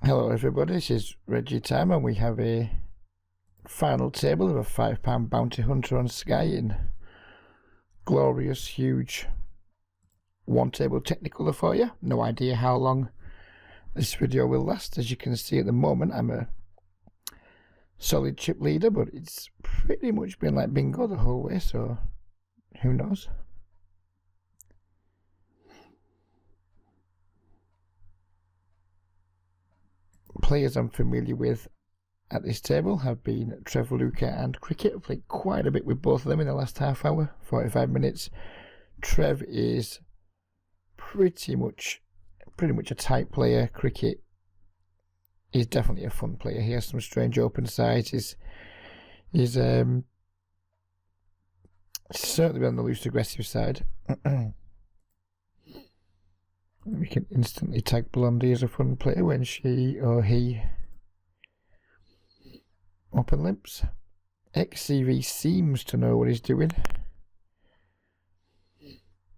Hello everybody, this is Reggie time and we have a final table of a £5 bounty hunter on Sky in glorious huge one table technicolor for you. No idea how long this video will last. As you can see at the moment I'm a solid chip leader, but it's pretty much been like bingo the whole way, so who knows. Players I'm familiar with at this table have been Trevor, Luca and Cricket. I've played quite a bit with both of them in the last half hour, 45 minutes. Trev is pretty much a tight player. Cricket is definitely a fun player. He has some strange open sides. He's certainly on the loose aggressive side. We can instantly tag Blondie as a fun player when she or he open limps. XCV seems to know what he's doing,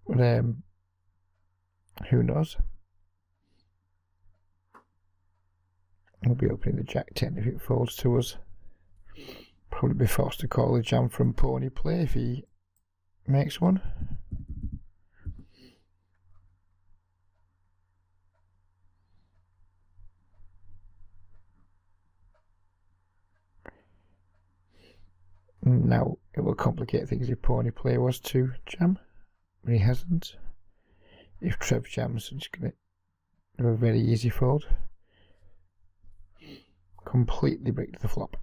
but who knows. We'll be opening the Jack 10 if it folds to us. Probably be forced to call a jam from pony play if he makes one. Now it will complicate things if pony play was to jam, but he hasn't. If Trev jams, I'm just going to do a very easy fold. Completely break the flop.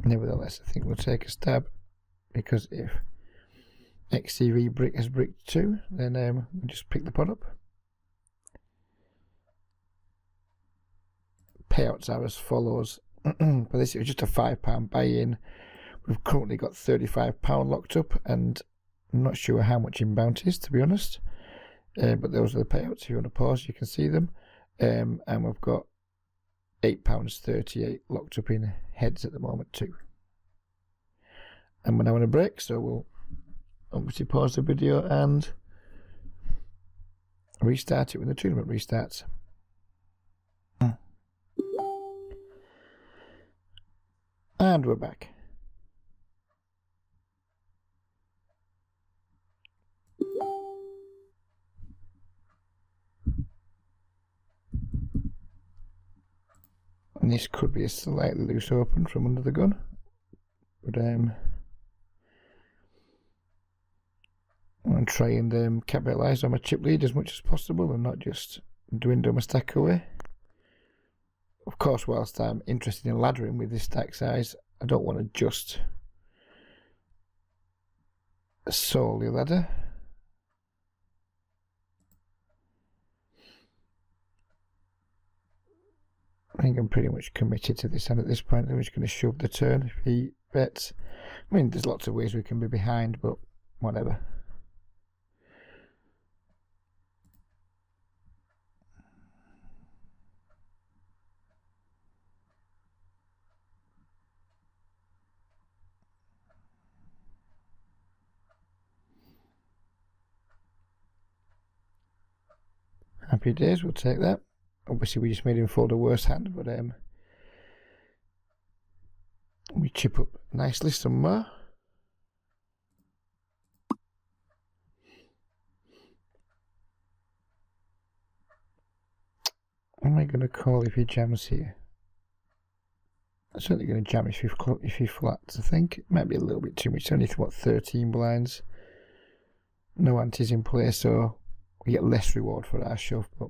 Nevertheless, I think we'll take a stab, because if XCV has bricked 2, then we'll just pick the pot up. Payouts are as follows. For this, it was just a £5 buy-in. We've currently got £35 locked up, and I'm not sure how much in bounties, to be honest. But those are the payouts. If you want to pause, you can see them. And we've got £8.38 locked up in heads at the moment too. And we're now on a break, so we'll obviously pause the video and restart it when the tournament restarts. And we're back. And this could be a slightly loose open from under the gun, but I'm going to try and capitalise on my chip lead as much as possible and not just dwindle my stack away. Of course, whilst I'm interested in laddering with this stack size, I don't want to just solely ladder. I think I'm pretty much committed to this hand at this point. I'm just going to shove the turn if he bets. I mean, there's lots of ways we can be behind, but whatever. Happy days, we'll take that. Obviously we just made him fold a worse hand, but we chip up nicely somewhere. Am I going to call if he jams here? I'm certainly going to jam if he flats. I think it might be a little bit too much. It's only what, 13 blinds. No antes in play, so we get less reward for our shove, but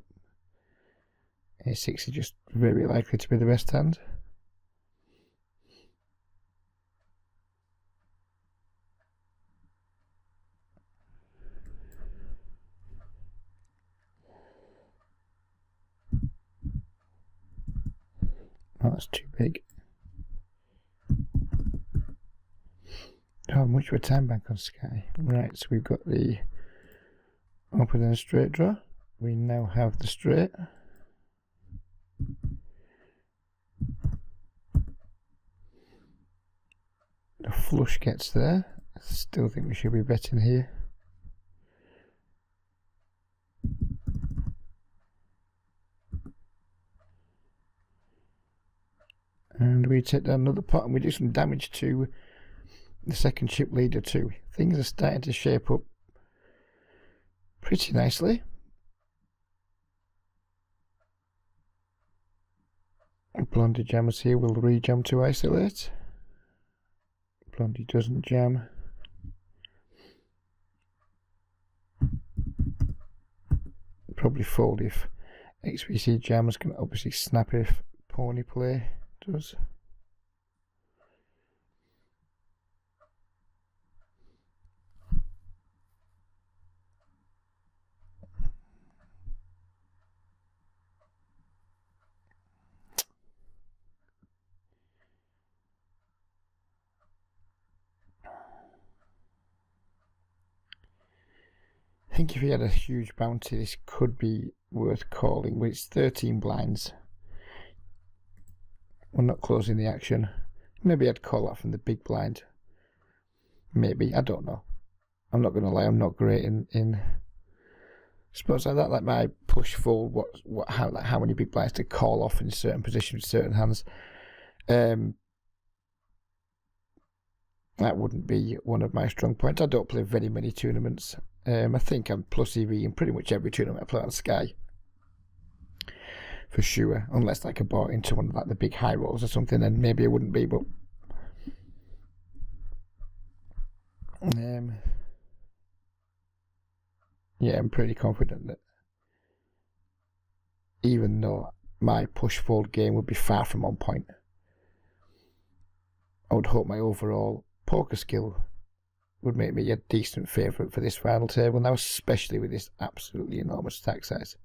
A6 is just very likely to be the best hand. Oh, that's too big. Oh, much of a time bank on Sky. Right, so we've got the open and straight draw. We now have the straight. The flush gets there. I still think we should be betting here. And we take down another pot and we do some damage to the second chip leader too. Things are starting to shape up pretty nicely. Blondie jams here, will re-jam to isolate. Blondie doesn't jam. Probably fold if XVC jams, can obviously snap if pony play does. I think if he had a huge bounty, this could be worth calling, but it's 13 blinds. We're not closing the action. Maybe I'd call that from the big blind. Maybe, I don't know. I'm not going to lie, I'm not great in spots like that, like my push fold, how many big blinds to call off in certain positions, certain hands. That wouldn't be one of my strong points. I don't play very many tournaments. I think I'm plus EV in pretty much every tournament I play on Sky. For sure. Unless like I bought into one of like the big high rolls or something, then maybe I wouldn't be, but yeah, I'm pretty confident that even though my push fold game would be far from on point, I would hope my overall poker skill would make me a decent favourite for this final table now, especially with this absolutely enormous stack size.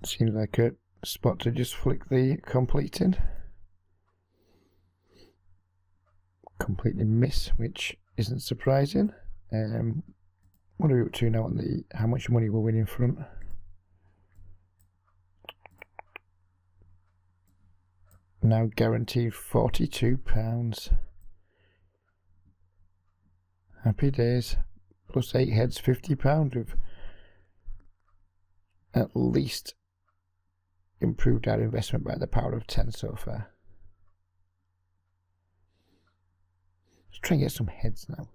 Seems like a spot to just flick the complete in. Completely miss, which isn't surprising. What are we up to now on the how much money we're winning front? Now guaranteed £42. Happy days. Plus 8 heads, £50. We've at least improved our investment by the power of 10 so far. Let's try and get some heads now.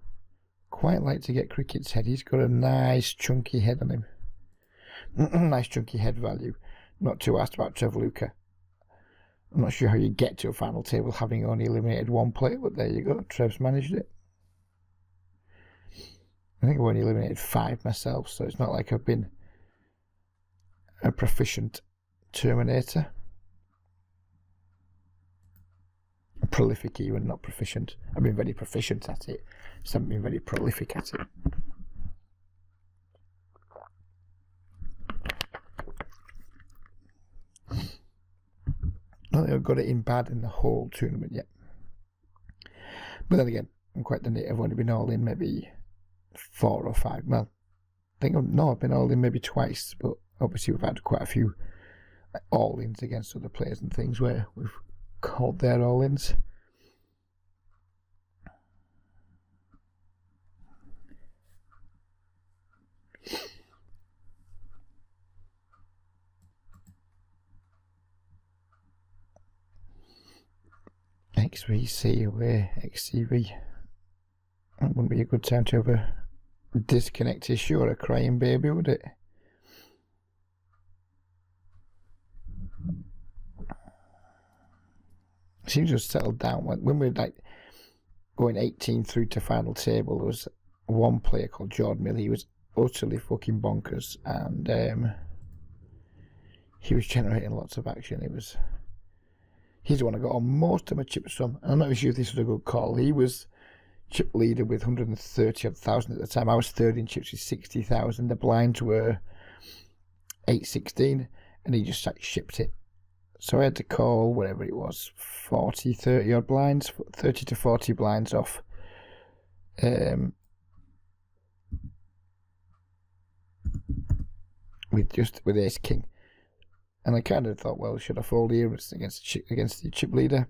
Quite like to get Cricket's head. He's got a nice chunky head on him. Nice chunky head value. Not too asked about Trevluca. I'm not sure how you get to a final table having only eliminated one player, but there you go. Trev's managed it. I think I've only eliminated 5 myself, so it's not like I've been a proficient Terminator. A prolific even, not proficient. I've been very proficient at it, just haven't been very prolific at it. I don't think I've got it in bad in the whole tournament yet. But then again, I'm quite the nit. I've only been all in maybe 4 or 5. Well, I've been all in maybe twice, but obviously we've had quite a few all-ins against other players and things where we've called their all-ins. XVC away, XCV. That wouldn't be a good time to have a disconnect issue or a crying baby, would it? Seems to have settled down. When we were like going 18 through to final table, there was one player called Jordan Mill. He was utterly fucking bonkers, and he was generating lots of action. He's the one I got on most of my chips from. I'm not sure if this was a good call. He was chip leader with 130,000 at the time. I was third in chips with 60,000. The blinds were 816, and he just like shipped it. So I had to call whatever it was, 30 odd blinds, 30 to 40 blinds off. With ace king, and I kind of thought, well, should I fold here against the chip leader?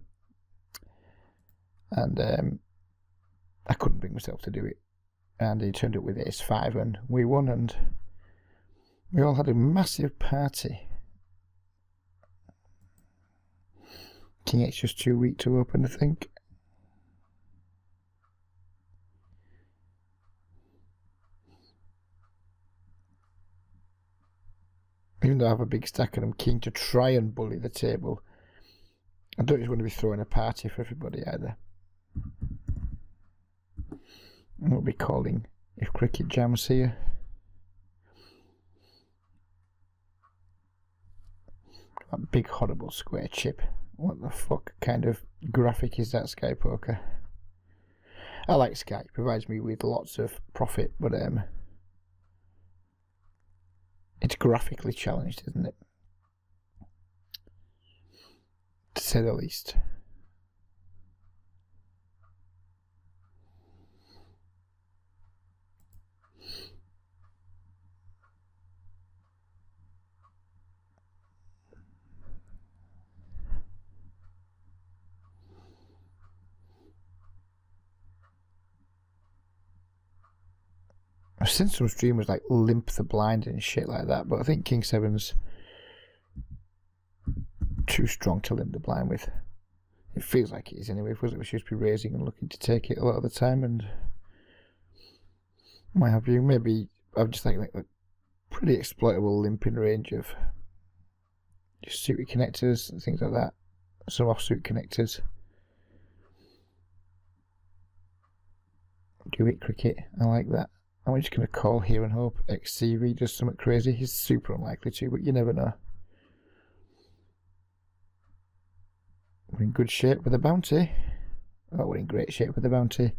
And I couldn't bring myself to do it, and he turned up with ace 5, and we won, and we all had a massive party. King X just too weak to open, I think. Even though I have a big stack and I'm keen to try and bully the table, I don't just want to be throwing a party for everybody either. We'll be calling if cricket jams here. That big horrible square chip. What the fuck kind of graphic is that, Sky Poker? I like Sky, it provides me with lots of profit, but it's graphically challenged, isn't it? To say the least. I've seen some streamers like limp the blind and shit like that, but I think King 7's too strong to limp the blind with. It feels like it is anyway, because we should be raising and looking to take it a lot of the time, and might have you. Maybe I've just like a pretty exploitable limping range of just suited connectors and things like that. Some offsuit connectors. Do it, cricket. I like that. I'm just going to call here and hope XCV does something crazy. He's super unlikely to, but you never know. We're in good shape with the bounty. Oh, we're in great shape with the bounty.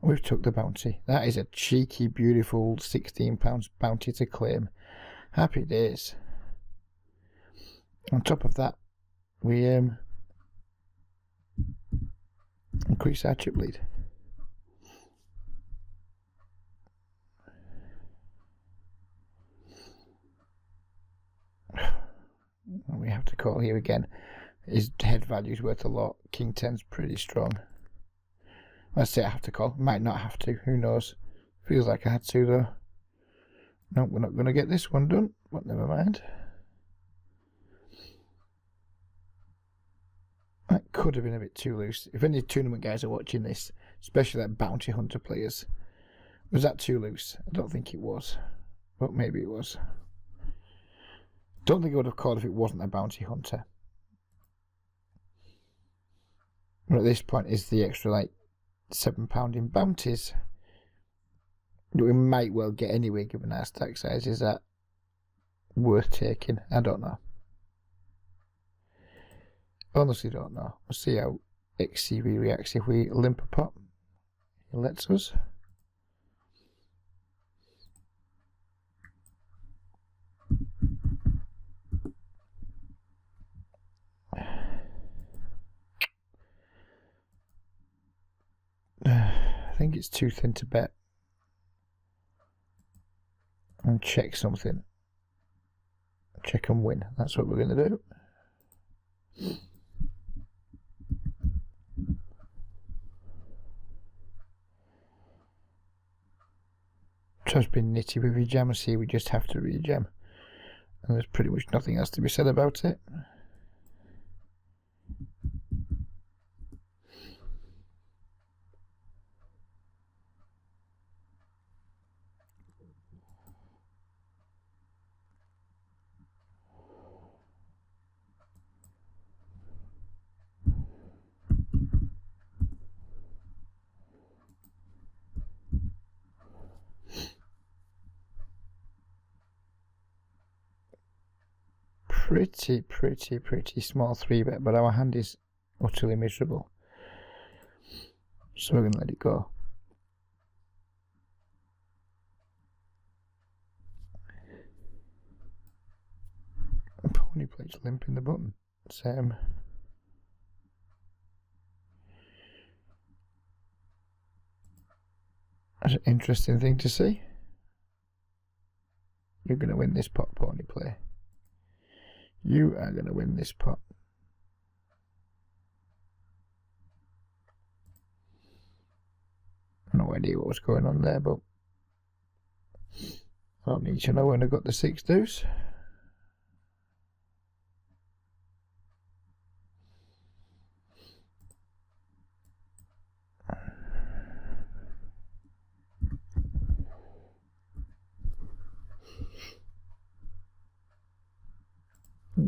We've took the bounty. That is a cheeky, beautiful £16 bounty to claim. Happy days. On top of that, we increase our chip lead. And we have to call here again. His head value is worth a lot. King 10's pretty strong. Let's say I have to call. Might not have to. Who knows? Feels like I had to though. No, we're not going to get this one done. But never mind. That could have been a bit too loose. If any tournament guys are watching this, especially like bounty hunter players, was that too loose? I don't think it was. But maybe it was. Don't think I would have called if it wasn't a bounty hunter. But at this point is the extra like £7 in bounties that we might well get anyway given our stack size. Is that worth taking? I don't know. Honestly don't know. We'll see how XCV reacts if we limp a pot. He lets us. I think it's too thin to bet. And check something. Check and win. That's what we're going to do. Just been nitty with rejam. See, we just have to rejam. And there's pretty much nothing else to be said about it. Pretty small 3-bet, but our hand is utterly miserable. So we're going to let it go. Pony plate's limping the button. It's that's an interesting thing to see. You're going to win this pot, pony player. You are going to win this pot. No idea what was going on there, but I don't need to know when I got the 6 deuce.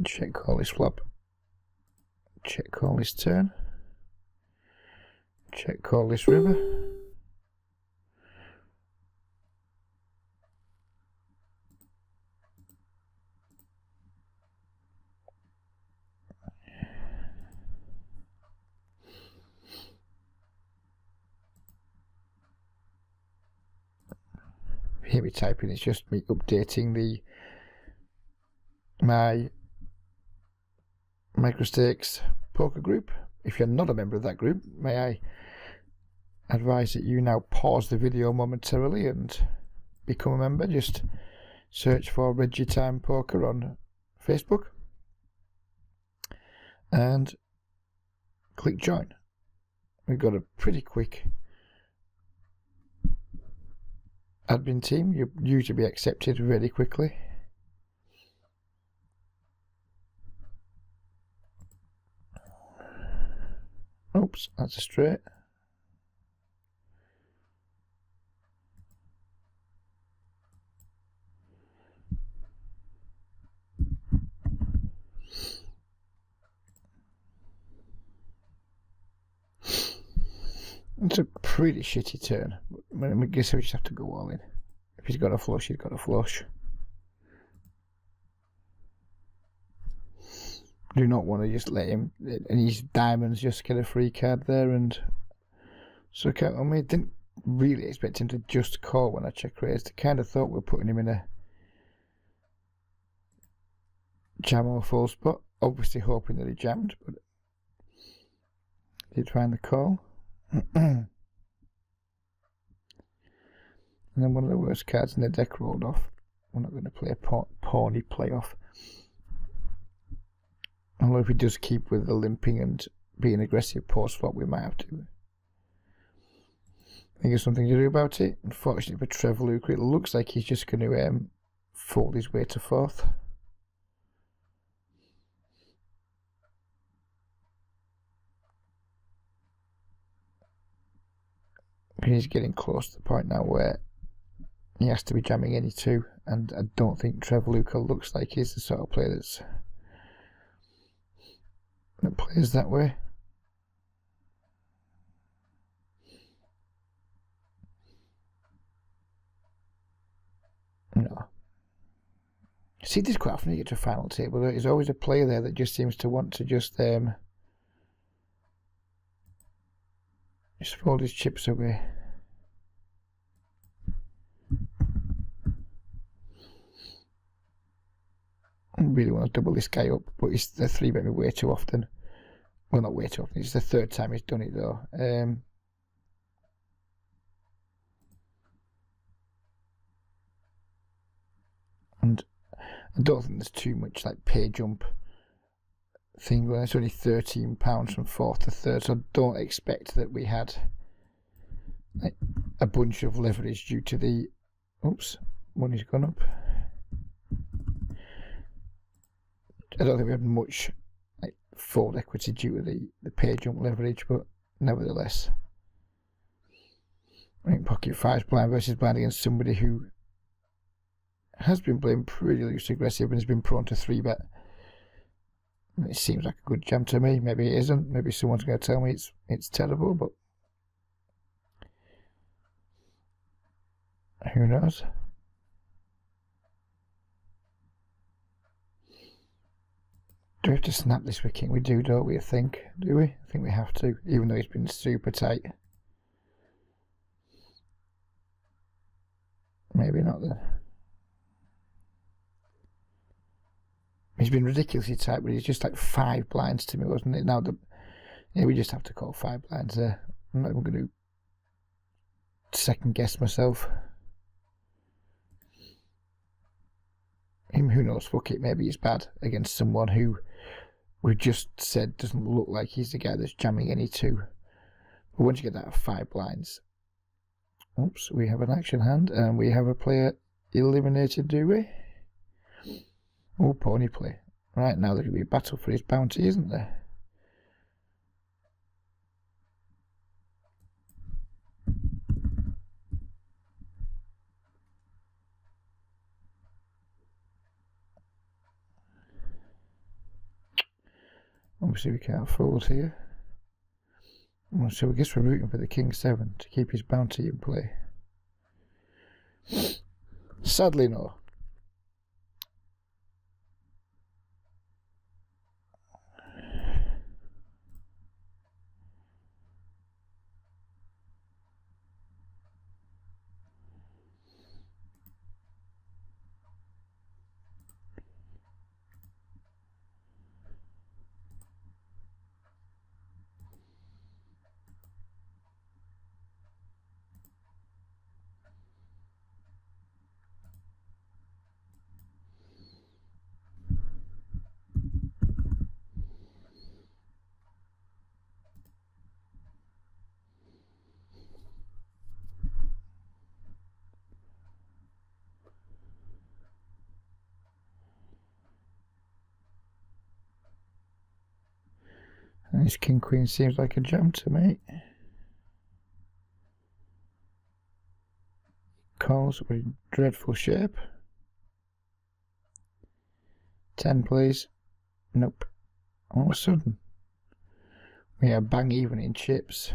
Check call this flop. Check call this turn. Check call this river. Hear me typing, it's just me updating my MicroStakes poker group. If you're not a member of that group, may I advise that you now pause the video momentarily and become a member. Just search for Reggie Time Poker on Facebook and click join. We've got a pretty quick admin team. You're usually be accepted really quickly. Oops, that's a straight. It's a pretty shitty turn. I guess we just have to go all in. If he's got a flush, he's got a flush. Do not want to just let him and his diamonds just get a free card there and suck out on me. Didn't really expect him to just call when I check raised. I kind of thought we were putting him in a jam or full spot. Obviously hoping that he jammed, but did find the call. And then one of the worst cards in the deck rolled off. We're not going to play a pawny playoff. Although if he does keep with the limping and being aggressive post flop, we might have to think of something to do about it. Unfortunately for Trevor Luker, it looks like he's just going to fold his way to fourth. He's getting close to the point now where he has to be jamming any two, and I don't think Trevor Luker looks like he's the sort of player that plays that way. No. See, this quite often you get to a final table. There's always a player there that just seems to want to just fold his chips away. I really want to double this guy up, but he's the 3-bet me way too often. Well, not way too often. It's the 3rd time he's done it though. And I don't think there's too much like pay jump thing going. It's only £13 from 4th to 3rd, so I don't expect that we had like a bunch of leverage due to the money's gone up. I don't think we had much like fold equity due to the pay jump leverage, but nevertheless, I think pocket 5's blind versus blind against somebody who has been playing pretty loose aggressive and has been prone to 3-bet. It seems like a good jam to me. Maybe it isn't. Maybe someone's going to tell me it's terrible, but who knows? Do we have to snap this with king? We do, don't we? Do we? I think we have to, even though it's been super tight. Maybe not then. he's been ridiculously tight, but he's just like 5 blinds to me, wasn't it? Now, we just have to call 5 blinds there. I'm not even going to second guess myself. Who knows? Fuck it, maybe he's bad against someone who we've just said doesn't look like he's the guy that's jamming any 2. But once you get that at 5 blinds, oops, we have an action hand and we have a player eliminated, do we? Oh, pony play. Right, now there's going to be a battle for his bounty, isn't there? Obviously we can't fold here. So I guess we're rooting for the King 7 to keep his bounty in play. Sadly no. And this King Queen seems like a jam to me. Calls with dreadful shape. 10 please. Nope. All of a sudden we are bang even in chips.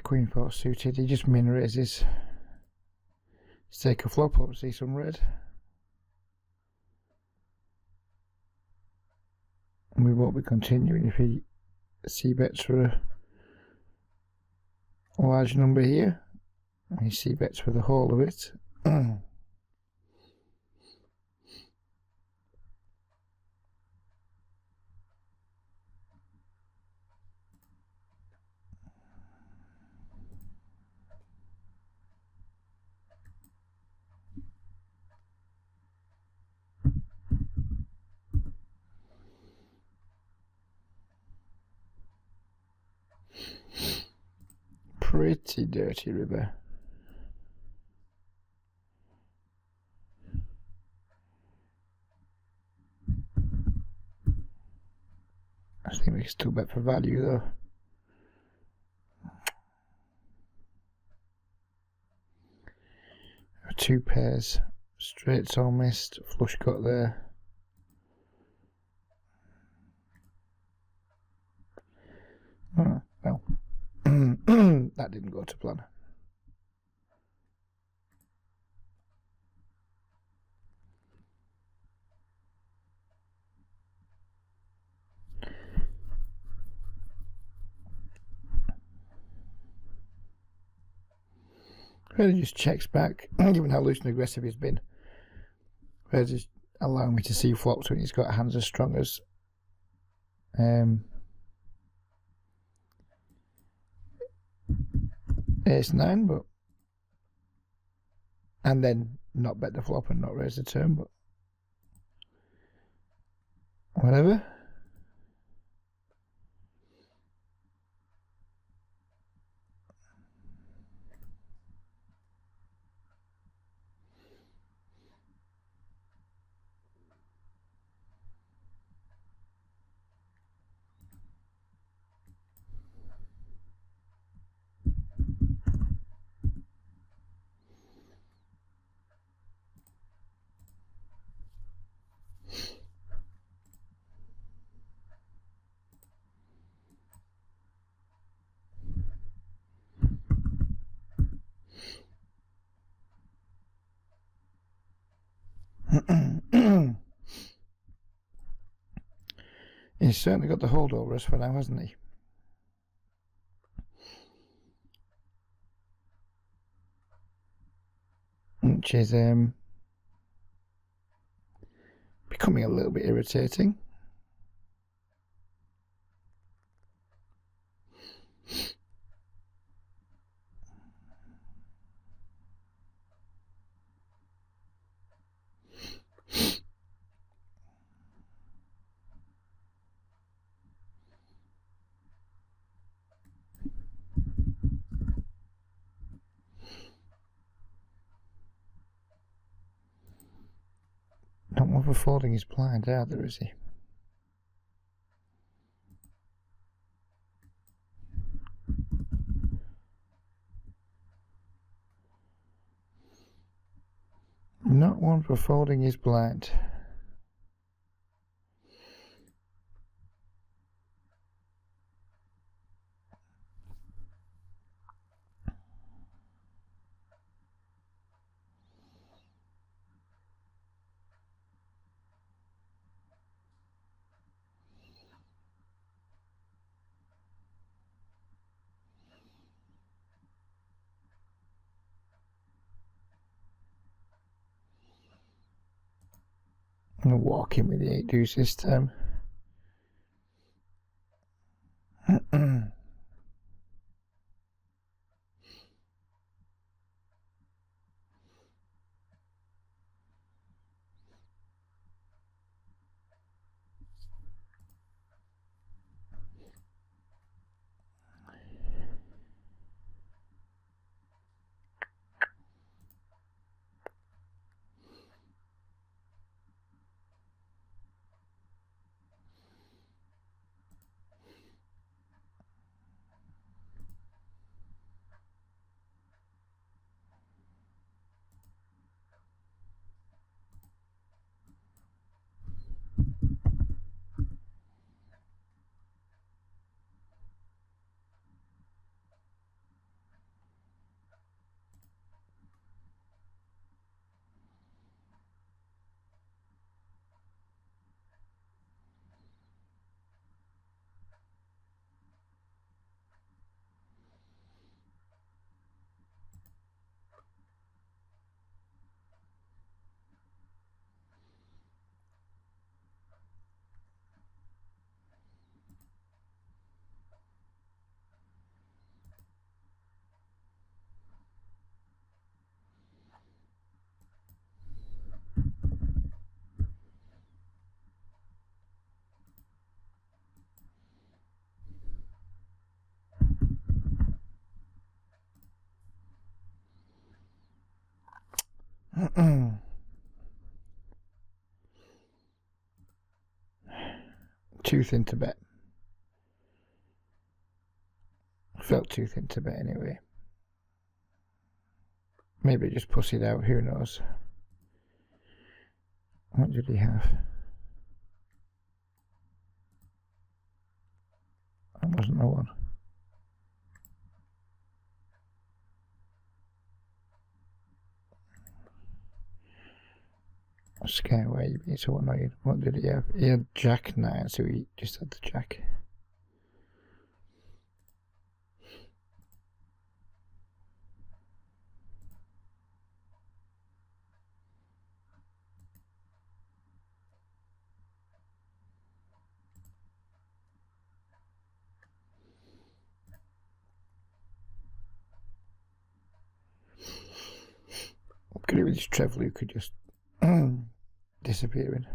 Queen 4 suited, he just min raises. Let's take a flop, hope to see some red. And we won't be continuing if he c-bets for a large number here. He c-bets for the whole of it. Pretty dirty river. I think we can still bet for value though. Two pairs, straights all missed, flush got there. Oh, well, that didn't go to plan. Really just checks back, given how loose and aggressive he's been. Really just allowing me to see flops when he's got hands as strong as Ace-9, but and then not bet the flop and not raise the turn, but whatever. He's certainly got the hold over us for now, hasn't he? Which is becoming a little bit irritating. Not one for folding his blind either, is he? Not one for folding his blind. I'm going to walk in with the 8 deuce this time. Too thin to bet. Felt too thin to bet anyway. Maybe just pussied out, who knows. What did he have? That wasn't the one. Skyway, you're so annoying. What did he have? He had Jack 9, so he just had the Jack. Could it with this Trevor who could just disappearing?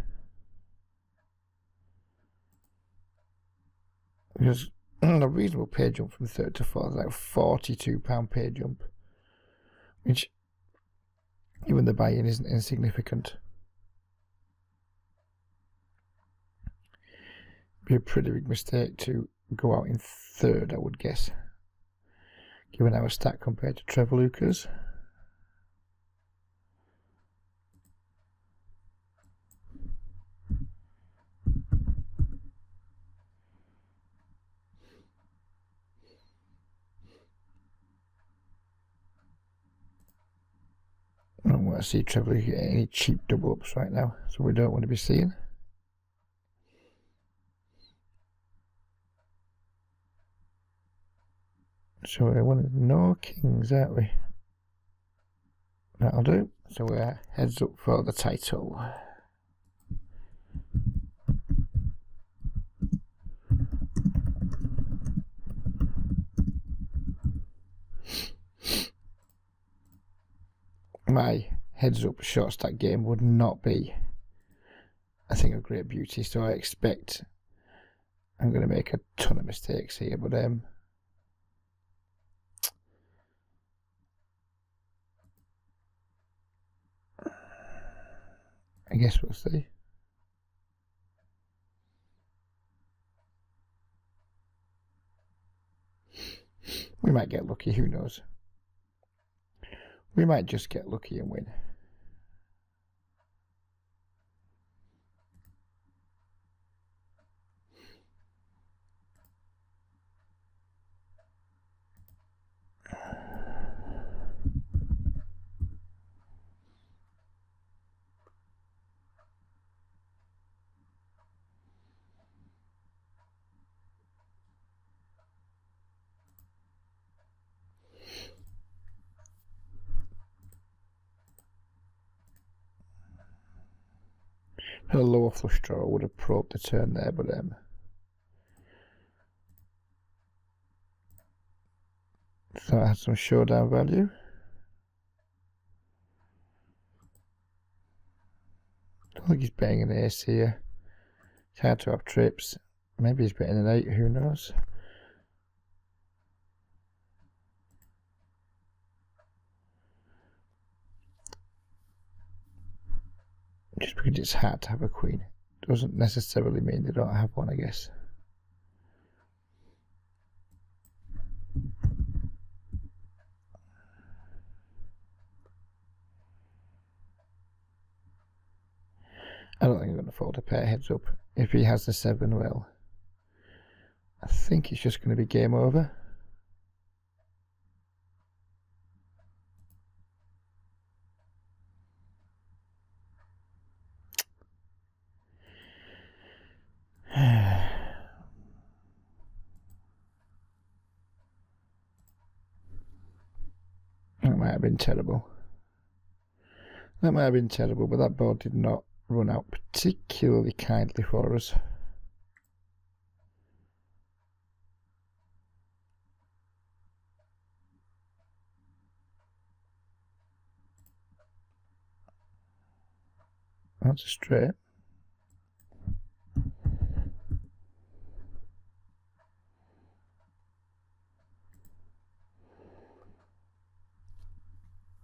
Because a reasonable pay jump from 3rd to 4th, like £42 pay jump, which even the buy-in isn't insignificant. Be a pretty big mistake to go out in 3rd, I would guess, given our stack compared to Trevor Lucas. I don't want to see Trevor get any cheap double ups right now, so we don't want to be seeing. So we're winning no kings, aren't we? That'll do. So we're heads up for the title. My heads up short stack game would not be a thing of great beauty, so I expect I'm going to make a ton of mistakes here, but I guess we'll see. We might get lucky, who knows? We might just get lucky and win. A lower flush draw would have probed the turn there, but so I had some showdown value. I don't think he's betting an ace here. It's hard to have trips. Maybe he's betting an 8, who knows? Just because it's hard to have a queen doesn't necessarily mean they don't have one, I guess. I don't think I'm going to fold a pair heads up. If he has the 7, well, I think it's just going to be game over. That might have been terrible. That might have been terrible, but that board did not run out particularly kindly for us. That's a straight.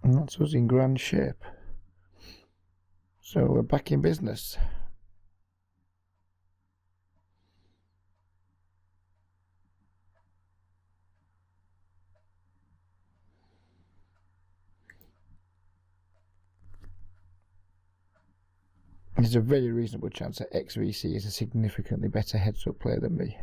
And that's us in grand shape. So we're back in business. There's a very reasonable chance that XVC is a significantly better heads-up player than me.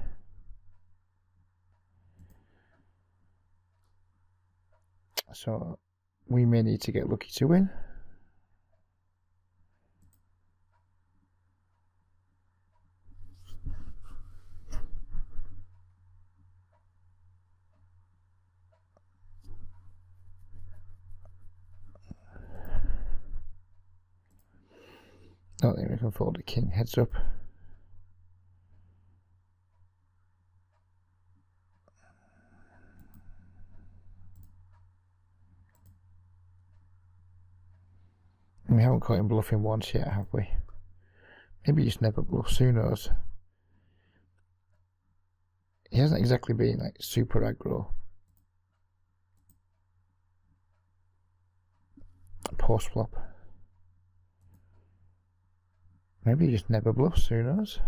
So we may need to get lucky to win. I don't think we can fold a king heads up. We haven't caught him bluffing once yet, have we? Maybe he just never bluffs, who knows? He hasn't exactly been like super aggro. Post flop. Maybe he just never bluffs, who knows?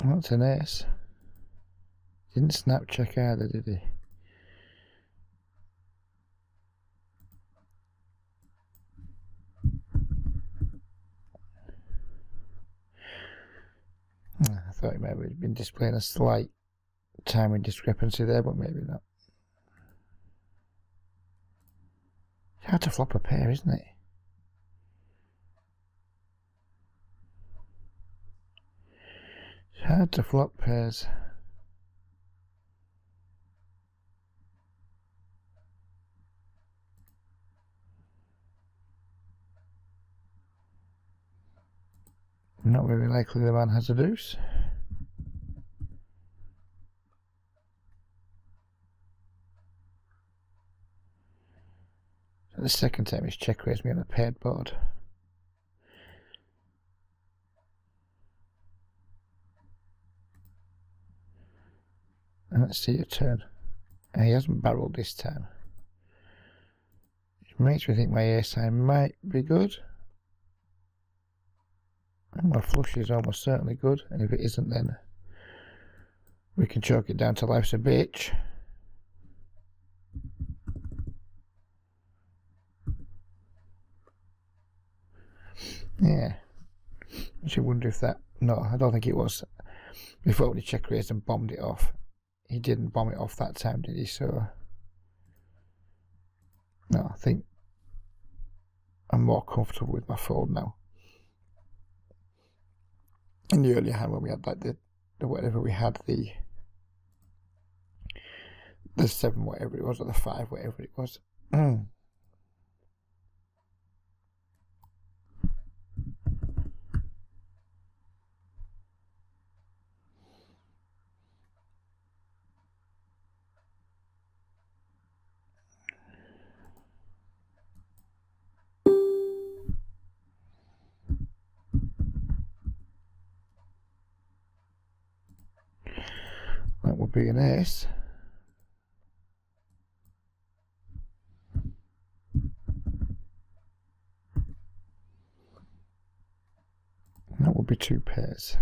That's an ace. Didn't snap check either, did he? I thought he might have been displaying a slight timing discrepancy there, but maybe not. It's hard to flop a pair, isn't it? It's hard to flop pairs. Not very likely the man has a deuce. So the second time he's check raised me on a paired board. And let's see your turn. He hasn't barreled this time. Which makes me think my ace high might be good. And my flush is almost certainly good, and if it isn't, then we can chalk it down to life's a bitch. Yeah. I should wonder if that... No, I don't think it was. Before when he check raised and bombed it off. He didn't bomb it off that time, did he? So... No, I think I'm more comfortable with my fold now. In the earlier hand when we had like the whatever we had, the 7 whatever it was, or the 5 whatever it was. That would be an ace. That would be 2 pairs.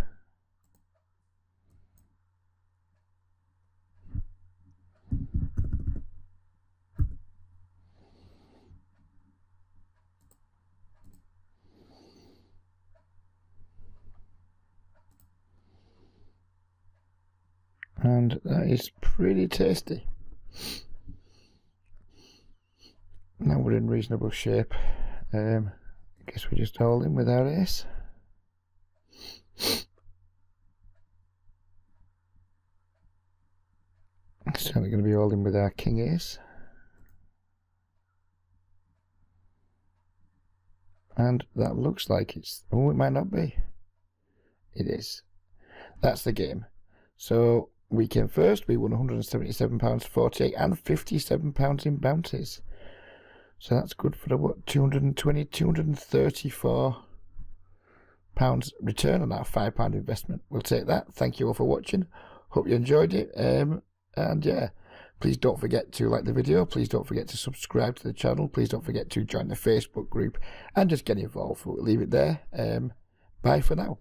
And that is pretty tasty. Now we're in reasonable shape. I guess we're just all in with our ace. Certainly going to be all in with our king ace. And that looks like it's... Oh, it might not be. It is. That's the game. So... Weekend first, we won £177.48 and £57 in bounties. So that's good for the what, £234 return on our £5 investment. We'll take that. Thank you all for watching. Hope you enjoyed it. And yeah, please don't forget to like the video. Please don't forget to subscribe to the channel. Please don't forget to join the Facebook group and just get involved. We'll leave it there. Bye for now.